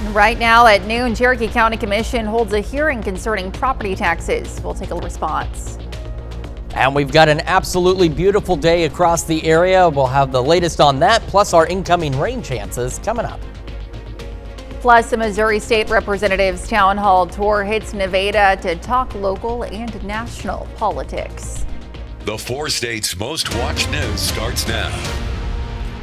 Right now at noon, Cherokee County Commission holds a hearing concerning property taxes. We'll take a response. And we've got an absolutely beautiful day across the area. We'll have the latest on that, plus our incoming rain chances coming up. Plus, the Missouri State Representative's town hall tour hits Nevada to talk local and national politics. The 4 states' most watched news starts now.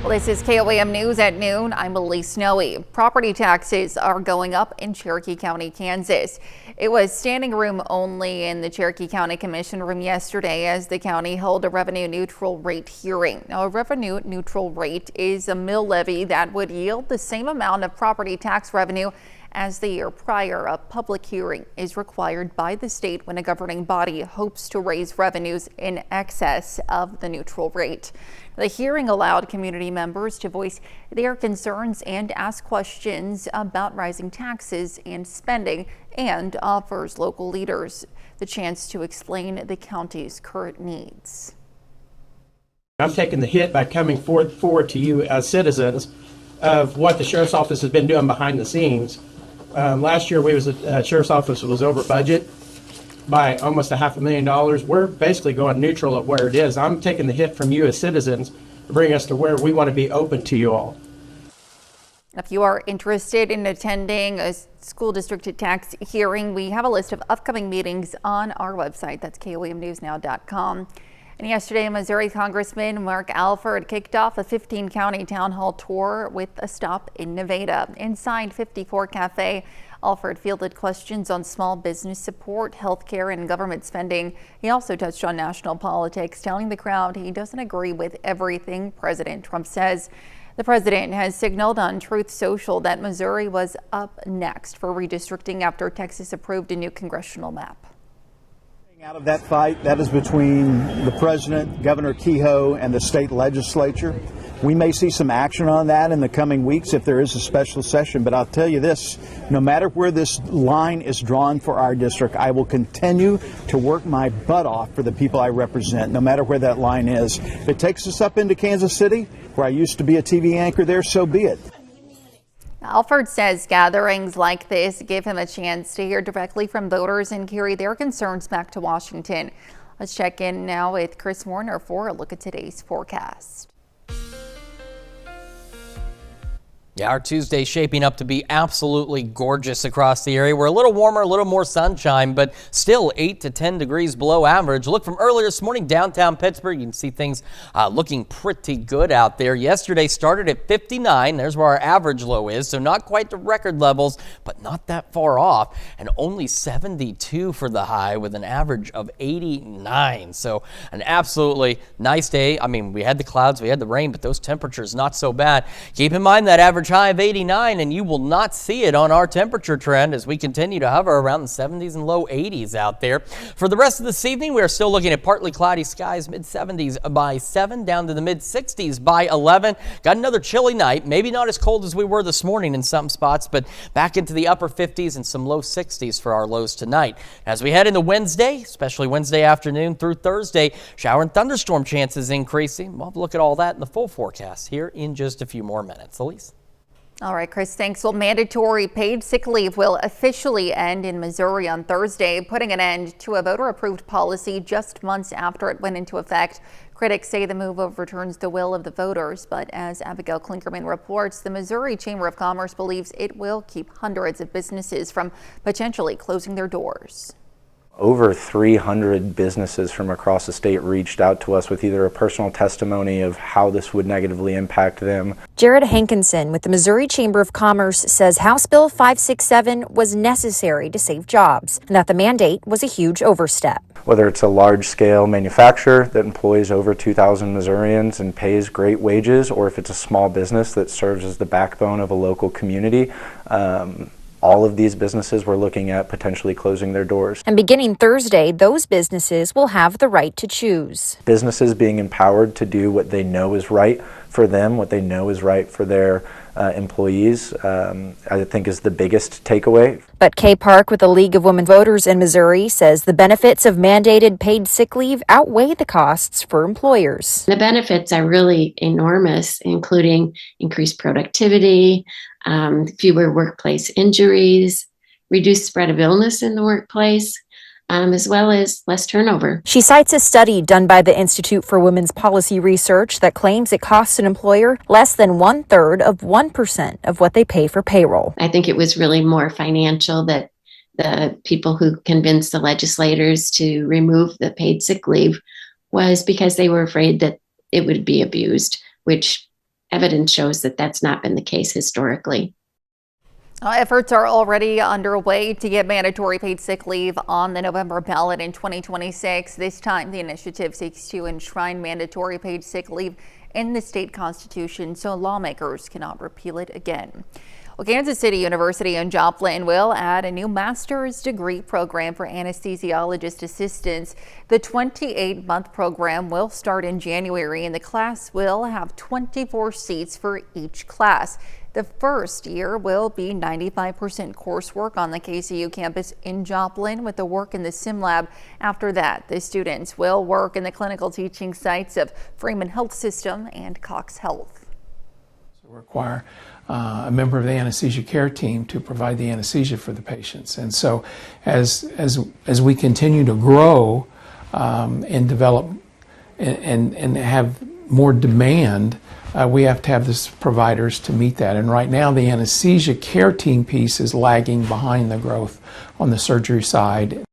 Well, this is KOAM News at noon. I'm Elise Snowy. Property taxes are going up in Cherokee County, Kansas. It was standing room only in the Cherokee County Commission room yesterday as the county held a revenue neutral rate hearing. Now, a revenue neutral rate is a mill levy that would yield the same amount of property tax revenue as the year prior. A public hearing is required by the state when a governing body hopes to raise revenues in excess of the neutral rate. The hearing allowed community members to voice their concerns and ask questions about rising taxes and spending, and offers local leaders the chance to explain the county's current needs. I'm taking the hit by coming forward to you as citizens of what the Sheriff's Office has been doing behind the scenes. Last year, the Sheriff's Office was over budget by almost $500,000. We're basically going neutral at where it is. I'm taking the hit from you as citizens to bring us to where we want to be open to you all. If you are interested in attending a school district tax hearing, we have a list of upcoming meetings on our website. That's KOAMnewsnow.com. And yesterday, Missouri Congressman Mark Alford kicked off a 15-county town hall tour with a stop in Nevada. Inside 54 Cafe, Alford fielded questions on small business support, healthcare, and government spending. He also touched on national politics, telling the crowd he doesn't agree with everything President Trump says. The president has signaled on Truth Social that Missouri was up next for redistricting after Texas approved a new congressional map. Out of that fight, that is between the president, Governor Kehoe, and the state legislature. We may see some action on that in the coming weeks if there is a special session, but I'll tell you this, no matter where this line is drawn for our district, I will continue to work my butt off for the people I represent, no matter where that line is. If it takes us up into Kansas City, where I used to be a TV anchor there, so be it. Alford says gatherings like this give him a chance to hear directly from voters and carry their concerns back to Washington. Let's check in now with Chris Warner for a look at today's forecast. Yeah, our Tuesday shaping up to be absolutely gorgeous across the area. We're a little warmer, a little more sunshine, but still 8 to 10 degrees below average. Look from earlier this morning, downtown Pittsburgh. You can see things looking pretty good out there. Yesterday started at 59. There's where our average low is, so not quite the record levels, but not that far off. And only 72 for the high with an average of 89. So an absolutely nice day. I mean, we had the clouds, we had the rain, but those temperatures not so bad. Keep in mind that average high of 89, and you will not see it on our temperature trend as we continue to hover around the 70s and low 80s out there. For the rest of this evening, we are still looking at partly cloudy skies, mid 70s by 7 down to the mid 60s by 11. Got another chilly night, maybe not as cold as we were this morning in some spots, but back into the upper 50s and some low 60s for our lows tonight. As we head into Wednesday, especially Wednesday afternoon through Thursday, shower and thunderstorm chances increasing. We'll have a look at all that in the full forecast here in just a few more minutes. Elise. All right, Chris, thanks. Well, mandatory paid sick leave will officially end in Missouri on Thursday, putting an end to a voter-approved policy just months after it went into effect. Critics say the move overturns the will of the voters, but as Abigail Klinkerman reports, the Missouri Chamber of Commerce believes it will keep hundreds of businesses from potentially closing their doors. Over 300 businesses from across the state reached out to us with either a personal testimony of how this would negatively impact them. Jared Hankinson with the Missouri Chamber of Commerce says House Bill 567 was necessary to save jobs and that the mandate was a huge overstep. Whether it's a large-scale manufacturer that employs over 2,000 Missourians and pays great wages, or if it's a small business that serves as the backbone of a local community, all of these businesses were looking at potentially closing their doors. And beginning Thursday, those businesses will have the right to choose. Businesses being empowered to do what they know is right for them, what they know is right for their employees, I think is the biggest takeaway. But Kay Park with the League of Women Voters in Missouri says the benefits of mandated paid sick leave outweigh the costs for employers. The benefits are really enormous, including increased productivity, fewer workplace injuries, reduced spread of illness in the workplace, as well as less turnover. She cites a study done by the Institute for Women's Policy Research that claims it costs an employer less than 1/3 of 1% of what they pay for payroll. I think it was really more financial that the people who convinced the legislators to remove the paid sick leave was because they were afraid that it would be abused, which evidence shows that that's not been the case historically. Efforts are already underway to get mandatory paid sick leave on the November ballot in 2026. This time, the initiative seeks to enshrine mandatory paid sick leave in the state constitution so lawmakers cannot repeal it again. Well, Kansas City University in Joplin will add a new master's degree program for anesthesiologist assistants. The 28-month program will start in January, and the class will have 24 seats for each class. The first year will be 95% coursework on the KCU campus in Joplin with the work in the sim lab. After that, the students will work in the clinical teaching sites of Freeman Health System and Cox Health. Require a member of the anesthesia care team to provide the anesthesia for the patients. And so as we continue to grow and develop and have more demand, we have to have the providers to meet that. And right now the anesthesia care team piece is lagging behind the growth on the surgery side.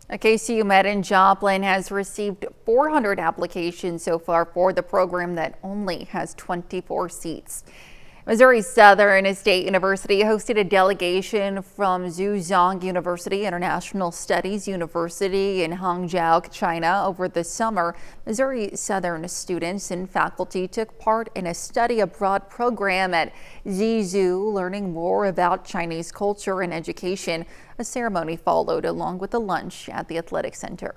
KCU Med in Joplin has received 400 applications so far for the program that only has 24 seats. Missouri Southern State University hosted a delegation from Zhejiang University International Studies University in Hangzhou, China over the summer. Missouri Southern students and faculty took part in a study abroad program at Zhizhou, learning more about Chinese culture and education. A ceremony followed along with a lunch at the athletic center.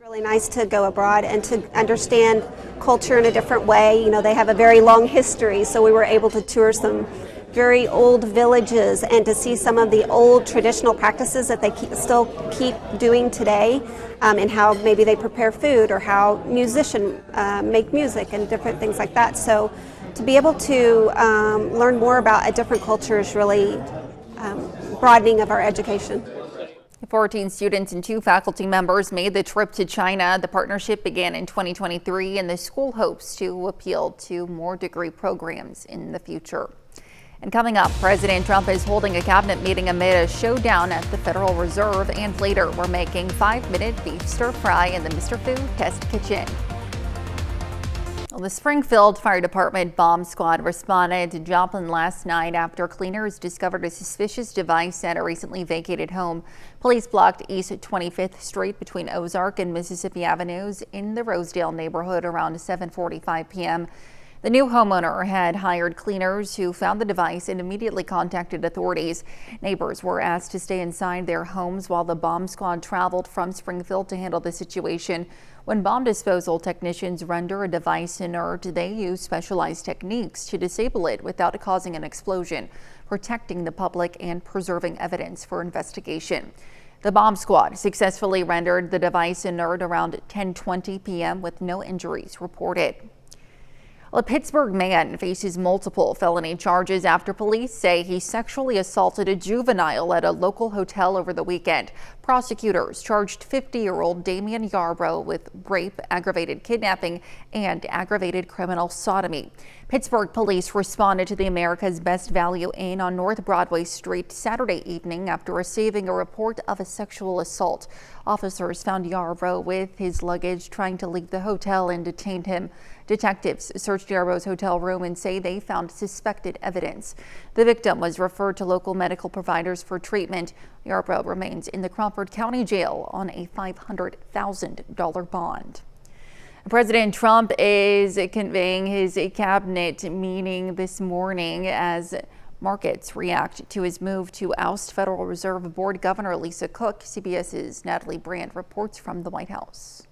Really nice to go abroad and to understand culture in a different way. You know, they have a very long history, so we were able to tour some very old villages and to see some of the old traditional practices that they still keep doing today, and how maybe they prepare food or how musicians make music and different things like that. So to be able to learn more about a different culture is really broadening of our education. 14 students and 2 faculty members made the trip to China. The partnership began in 2023, and the school hopes to appeal to more degree programs in the future. And coming up, President Trump is holding a cabinet meeting amid a showdown at the Federal Reserve, and later we're making 5-minute beef stir fry in the Mr. Food Test Kitchen. Well, the Springfield Fire Department bomb squad responded to Joplin last night after cleaners discovered a suspicious device at a recently vacated home. Police blocked East 25th Street between Ozark and Mississippi Avenues in the Rosedale neighborhood around 7:45 p.m. The new homeowner had hired cleaners who found the device and immediately contacted authorities. Neighbors were asked to stay inside their homes while the bomb squad traveled from Springfield to handle the situation. When bomb disposal technicians render a device inert, they use specialized techniques to disable it without causing an explosion, protecting the public and preserving evidence for investigation. The bomb squad successfully rendered the device inert around 10:20 p.m. with no injuries reported. A Pittsburgh man faces multiple felony charges after police say he sexually assaulted a juvenile at a local hotel over the weekend. Prosecutors charged 50-year-old Damian Yarbrough with rape, aggravated kidnapping, and aggravated criminal sodomy. Pittsburgh police responded to the America's Best Value Inn on North Broadway Street Saturday evening after receiving a report of a sexual assault. Officers found Yarbrough with his luggage trying to leave the hotel and detained him. Detectives searched Yarbrough's hotel room and say they found suspected evidence. The victim was referred to local medical providers for treatment. Yarbrough remains in the Crawford County Jail on a $500,000 bond. President Trump is convening his cabinet meeting this morning as markets react to his move to oust Federal Reserve Board Governor Lisa Cook. CBS's Natalie Brandt reports from the White House.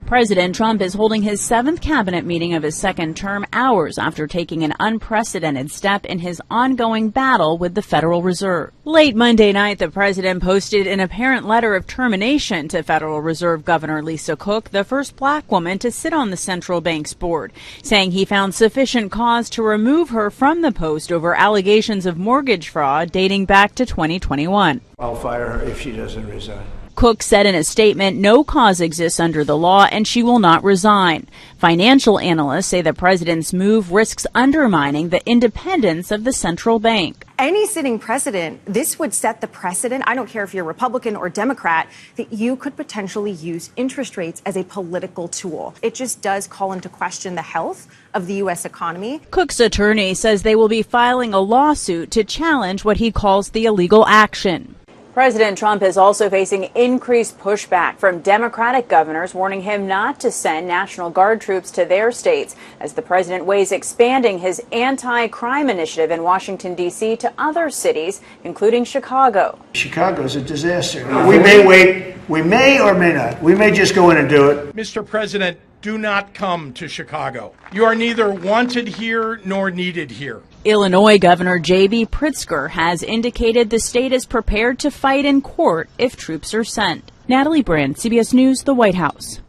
President Trump is holding his 7th cabinet meeting of his second term hours after taking an unprecedented step in his ongoing battle with the Federal Reserve. Late Monday night, the president posted an apparent letter of termination to Federal Reserve Governor Lisa Cook, the first black woman to sit on the central bank's board, saying he found sufficient cause to remove her from the post over allegations of mortgage fraud dating back to 2021. I'll fire her if she doesn't resign. Cook said in a statement no cause exists under the law and she will not resign. Financial analysts say the president's move risks undermining the independence of the central bank. Any sitting president, this would set the precedent, I don't care if you're Republican or Democrat, that you could potentially use interest rates as a political tool. It just does call into question the health of the U.S. economy. Cook's attorney says they will be filing a lawsuit to challenge what he calls the illegal action. President Trump is also facing increased pushback from Democratic governors warning him not to send National Guard troops to their states as the president weighs expanding his anti-crime initiative in Washington, D.C. to other cities, including Chicago. Chicago's a disaster. We may wait. We may or may not. We may just go in and do it. Mr. President, do not come to Chicago. You are neither wanted here nor needed here. Illinois Governor J.B. Pritzker has indicated the state is prepared to fight in court if troops are sent. Natalie Brand, CBS News, the White House.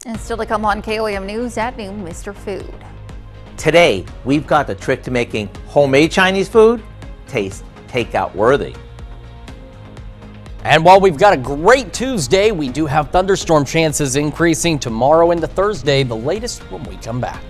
And still to come on KOAM News at noon, Mr. Food. Today, we've got the trick to making homemade Chinese food taste takeout worthy. And while we've got a great Tuesday, we do have thunderstorm chances increasing tomorrow into Thursday, the latest when we come back.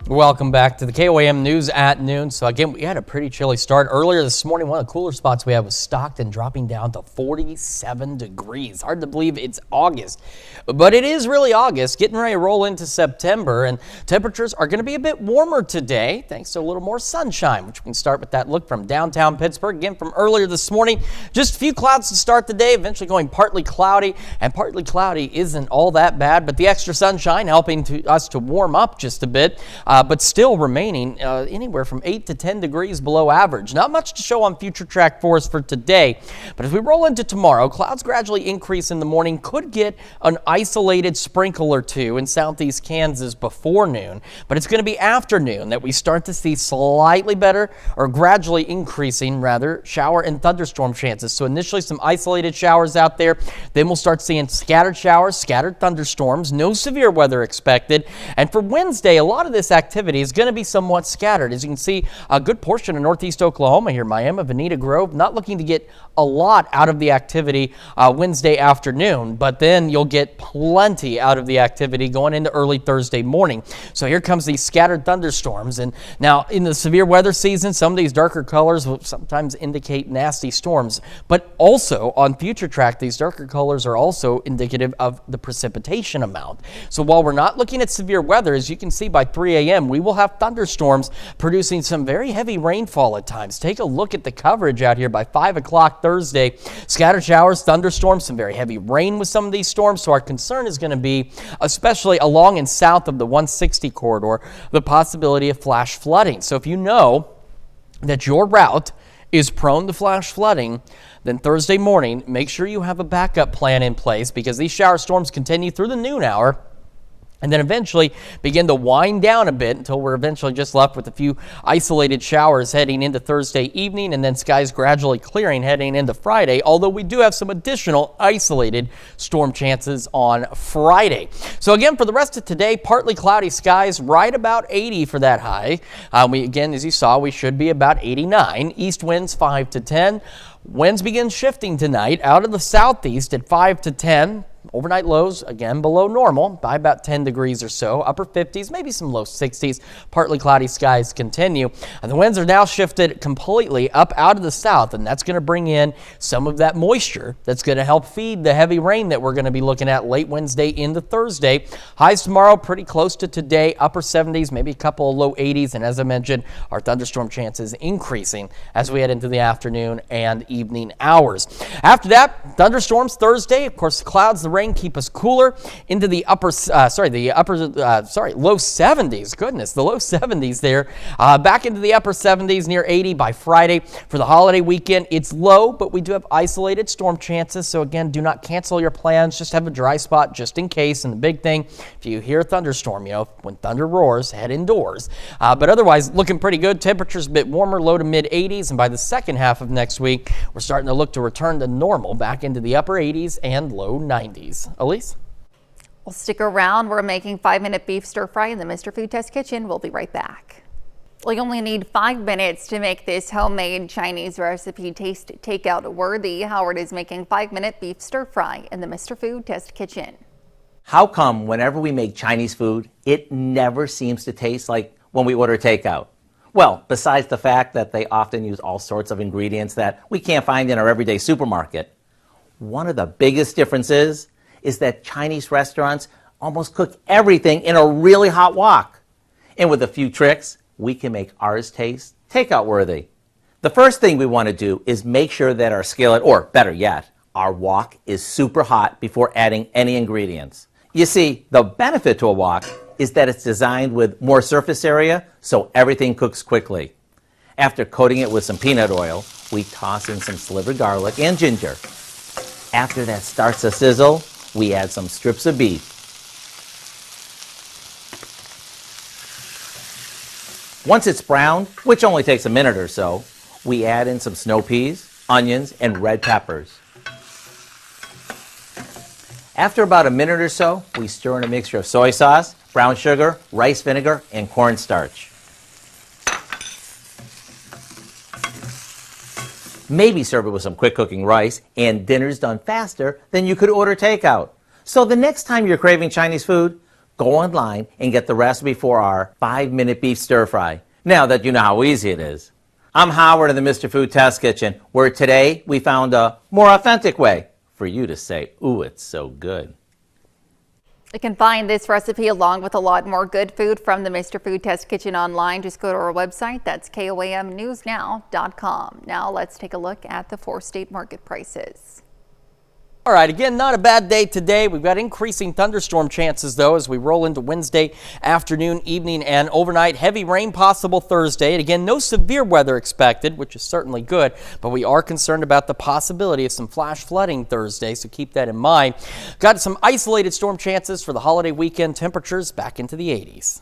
Welcome back to the KOAM News at noon. So again, we had a pretty chilly start earlier this morning. One of the cooler spots we had was Stockton, dropping down to 47 degrees. Hard to believe it's August, but it is really August, getting ready to roll into September, and temperatures are going to be a bit warmer today thanks to a little more sunshine, which we can start with that look from downtown Pittsburgh. Again, from earlier this morning, just a few clouds to start the day, eventually going partly cloudy, and partly cloudy isn't all that bad, but the extra sunshine helping us to warm up just a bit. But still remaining anywhere from 8 to 10 degrees below average. Not much to show on future track for us for today, but as we roll into tomorrow, clouds gradually increase in the morning. Could get an isolated sprinkle or two in southeast Kansas before noon, but it's going to be afternoon that we start to see slightly better, or gradually increasing rather, shower and thunderstorm chances. So initially some isolated showers out there, then we'll start seeing scattered showers, scattered thunderstorms, no severe weather expected. And for Wednesday, a lot of this activity is going to be somewhat scattered. As you can see, a good portion of northeast Oklahoma here, Miami, Veneta Grove, not looking to get a lot out of the activity Wednesday afternoon, but then you'll get plenty out of the activity going into early Thursday morning. So here comes these scattered thunderstorms. And now in the severe weather season, some of these darker colors will sometimes indicate nasty storms, but also on future track, these darker colors are also indicative of the precipitation amount. So while we're not looking at severe weather, as you can see by 3 a.m., we will have thunderstorms producing some very heavy rainfall at times. Take a look at the coverage out here by 5 o'clock Thursday. Scattered showers, thunderstorms, some very heavy rain with some of these storms. So our concern is going to be, especially along and south of the 160 corridor, the possibility of flash flooding. So if you know that your route is prone to flash flooding, then Thursday morning, make sure you have a backup plan in place, because these shower storms continue through the noon hour and then eventually begin to wind down a bit until we're eventually just left with a few isolated showers heading into Thursday evening, and then skies gradually clearing heading into Friday, although we do have some additional isolated storm chances on Friday. So again, for the rest of today, partly cloudy skies, right about 80 for that high. Again, as you saw, we should be about 89. East winds 5 to 10. Winds begin shifting tonight out of the southeast at 5 to 10. Overnight lows, again, below normal by about 10 degrees or so. Upper 50s, maybe some low 60s. Partly cloudy skies continue. And the winds are now shifted completely up out of the south, and that's going to bring in some of that moisture that's going to help feed the heavy rain that we're going to be looking at late Wednesday into Thursday. Highs tomorrow pretty close to today, upper 70s, maybe a couple of low 80s. And as I mentioned, our thunderstorm chances increasing as we head into the afternoon and evening hours. After that, thunderstorms Thursday. Of course, the clouds, the rain keep us cooler into the low 70s. Goodness, the low 70s there. Back into the upper 70s, near 80 by Friday. For the holiday weekend, it's low, but we do have isolated storm chances. So again, do not cancel your plans. Just have a dry spot just in case. And the big thing, if you hear a thunderstorm, when thunder roars, head indoors. But otherwise, looking pretty good. Temperatures a bit warmer, low to mid 80s. And by the second half of next week, we're starting to look to return to normal, back into the upper 80s and low 90s. Elise? Well, stick around. We're making 5-minute beef stir fry in the Mr. Food Test Kitchen. We'll be right back. We only need 5 minutes to make this homemade Chinese recipe taste takeout worthy. Howard is making 5-minute beef stir fry in the Mr. Food Test Kitchen. How come whenever we make Chinese food, it never seems to taste like when we order takeout? Well, besides the fact that they often use all sorts of ingredients that we can't find in our everyday supermarket, one of the biggest differences is that Chinese restaurants almost cook everything in a really hot wok. And with a few tricks, we can make ours taste takeout worthy. The first thing we want to do is make sure that our skillet, or better yet, our wok is super hot before adding any ingredients. You see, the benefit to a wok is that it's designed with more surface area, so everything cooks quickly. After coating it with some peanut oil, we toss in some slivered garlic and ginger. After that starts to sizzle, we add some strips of beef. Once it's browned, which only takes a minute or so, we add in some snow peas, onions, and red peppers. After about a minute or so, we stir in a mixture of soy sauce, brown sugar, rice vinegar, and cornstarch. Maybe serve it with some quick cooking rice, and dinner's done faster than you could order takeout. So the next time you're craving Chinese food, go online and get the recipe for our 5-minute beef stir fry, now that you know how easy it is. I'm Howard in the Mr. Food Test Kitchen, where today we found a more authentic way for you to say, ooh, it's so good. You can find this recipe along with a lot more good food from the Mr. Food Test Kitchen online. Just go to our website. That's KOAMnewsnow.com. Now let's take a look at the 4-state market prices. All right, again, not a bad day today. We've got increasing thunderstorm chances, though, as we roll into Wednesday afternoon, evening, and overnight. Heavy rain possible Thursday. And again, no severe weather expected, which is certainly good, but we are concerned about the possibility of some flash flooding Thursday, so keep that in mind. Got some isolated storm chances for the holiday weekend. Temperatures back into the 80s.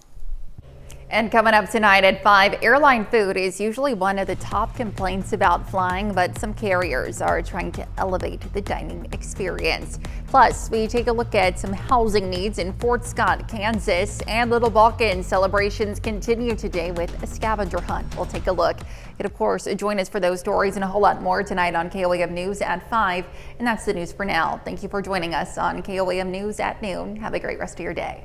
And coming up tonight at 5, airline food is usually one of the top complaints about flying, but some carriers are trying to elevate the dining experience. Plus, we take a look at some housing needs in Fort Scott, Kansas, and Little Balkan. Celebrations continue today with a scavenger hunt. We'll take a look. And of course, join us for those stories and a whole lot more tonight on KOAM News at 5. And that's the news for now. Thank you for joining us on KOAM News at noon. Have a great rest of your day.